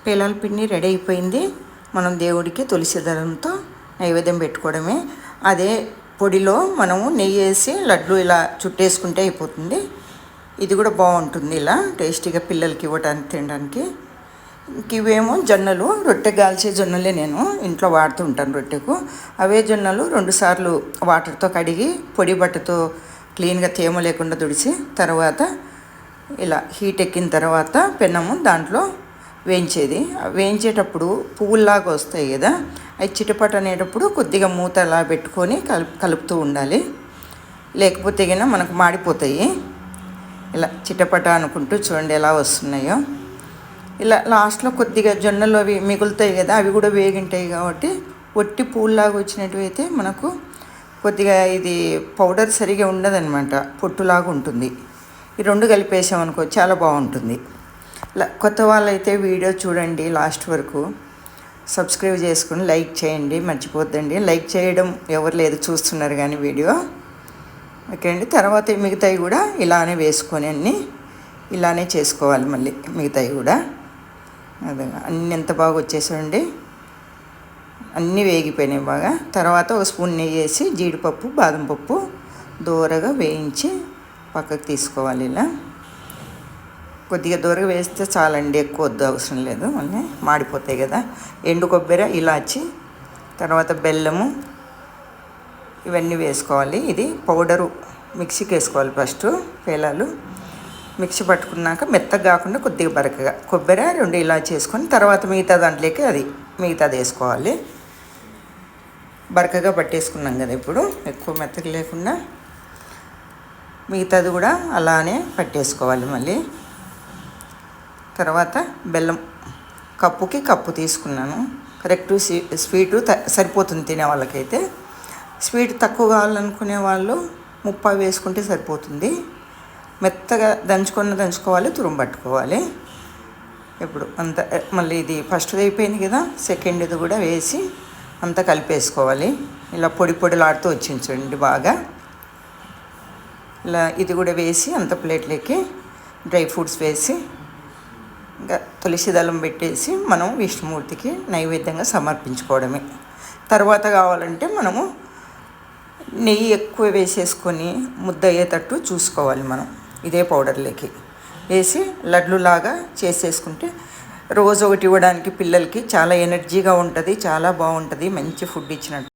పేలాల పిండి రెడీ అయిపోయింది. మనం దేవుడికి తులసి దళంతో నైవేద్యం పెట్టుకోవడమే. అదే పొడిలో మనము నెయ్యి వేసి లడ్డు ఇలా చుట్టేసుకుంటే అయిపోతుంది. ఇది కూడా బాగుంటుంది, ఇలా టేస్టీగా పిల్లలకి ఇవ్వడానికి తినడానికి. ఇవేమో జొన్నలు, రొట్టె గాల్చే జొన్నలే నేను ఇంట్లో వాడుతూ ఉంటాను రొట్టెకు. అవే జొన్నలు 2 సార్లు వాటర్తో కడిగి పొడి బట్టతో క్లీన్గా తేమ లేకుండా తుడిచి తర్వాత ఇలా హీట్ ఎక్కిన తర్వాత పెన్నము దాంట్లో వేయించేది. వేయించేటప్పుడు పువ్వుల్లాగా వస్తాయి కదా, అవి చిటపట అనేటప్పుడు కొద్దిగా మూత అలా పెట్టుకొని కలుపుతూ ఉండాలి, లేకపోతే కన్నా మనకు మాడిపోతాయి. ఇలా చిటపట అనుకుంటూ చూడండి ఎలా వస్తున్నాయో. ఇలా లాస్ట్లో కొద్దిగా జొన్నలు అవి మిగులుతాయి కదా, అవి కూడా వేగింటాయి కాబట్టి ఒట్టి పూల్లాగా వచ్చినట్టు అయితే మనకు కొద్దిగా ఇది పౌడర్ సరిగా ఉండదన్నమాట, పొట్టులాగా ఉంటుంది. ఈ 2 కలిపేసామనుకో చాలా బాగుంటుంది. కొత్త వాళ్ళైతే వీడియో చూడండి లాస్ట్ వరకు, సబ్స్క్రైబ్ చేసుకుని లైక్ చేయండి, మర్చిపోద్దండి. లైక్ చేయడం ఎవరు లేదు, చూస్తున్నారు కానీ వీడియో. ఓకే అండి. తర్వాత మిగతాయి కూడా ఇలానే వేసుకొని అన్నీ ఇలానే చేసుకోవాలి. మళ్ళీ మిగతాయి కూడా అదే అన్నీ ఎంత బాగా వచ్చేసాయండి, అన్నీ వేగిపోయినాయి బాగా. తర్వాత ఒక స్పూన్ నెయ్యి వేసి జీడిపప్పు బాదం పప్పు దూరగా వేయించి పక్కకు తీసుకోవాలి. ఇలా కొద్దిగా దూరగా వేస్తే చాలండి, ఎక్కువ వద్దు, అవసరం లేదు, మళ్ళీ మాడిపోతాయి కదా. ఎండు కొబ్బరి, ఇలాచి, తర్వాత బెల్లము ఇవన్నీ వేసుకోవాలి. ఇది పౌడరు మిక్సీకి వేసుకోవాలి. ఫస్ట్ పేలాలు మిక్సీ పట్టుకున్నాక మెత్తగా కాకుండా కొద్దిగా బరకగా కొబ్బరి 2 ఇలాచి వేసుకొని తర్వాత మిగతా దాంట్లోకి మిగతాది వేసుకోవాలి. బరకగా పట్టేసుకున్నాం కదా, ఇప్పుడు ఎక్కువ మెత్తగా లేకుండా మిగతాది కూడా అలానే పట్టేసుకోవాలి. మళ్ళీ తర్వాత బెల్లం కప్పుకి కప్పు తీసుకున్నాను. కరెక్ట్ స్వీటు సరిపోతుంది తినే వాళ్ళకైతే. స్వీట్ తక్కువ కావాలనుకునే వాళ్ళు 30 వేసుకుంటే సరిపోతుంది. మెత్తగా దంచుకోవాలి, తురుము పట్టుకోవాలి. ఇప్పుడు అంత మళ్ళీ ఇది ఫస్ట్ది అయిపోయింది కదా, సెకండ్ది కూడా వేసి అంతా కలిపేసుకోవాలి. ఇలా పొడిలాడుతూ వచ్చింది చూడండి బాగా. ఇలా ఇది కూడా వేసి అంత ప్లేట్లోకి డ్రై ఫ్రూట్స్ వేసి ఇంకా తులసి దళం పెట్టేసి మనం విష్ణుమూర్తికి నైవేద్యంగా సమర్పించుకోవడమే. తర్వాత కావాలంటే మనము నెయ్యి ఎక్కువ వేసేసుకొని ముద్ద అయ్యేటట్టు చూసుకోవాలి. మనం ఇదే పౌడర్లోకి వేసి లడ్లులాగా చేసేసుకుంటే రోజు ఒకటి ఇవ్వడానికి పిల్లలకి చాలా ఎనర్జీగా ఉంటుంది, చాలా బాగుంటుంది, మంచి ఫుడ్ ఇచ్చినట్టు.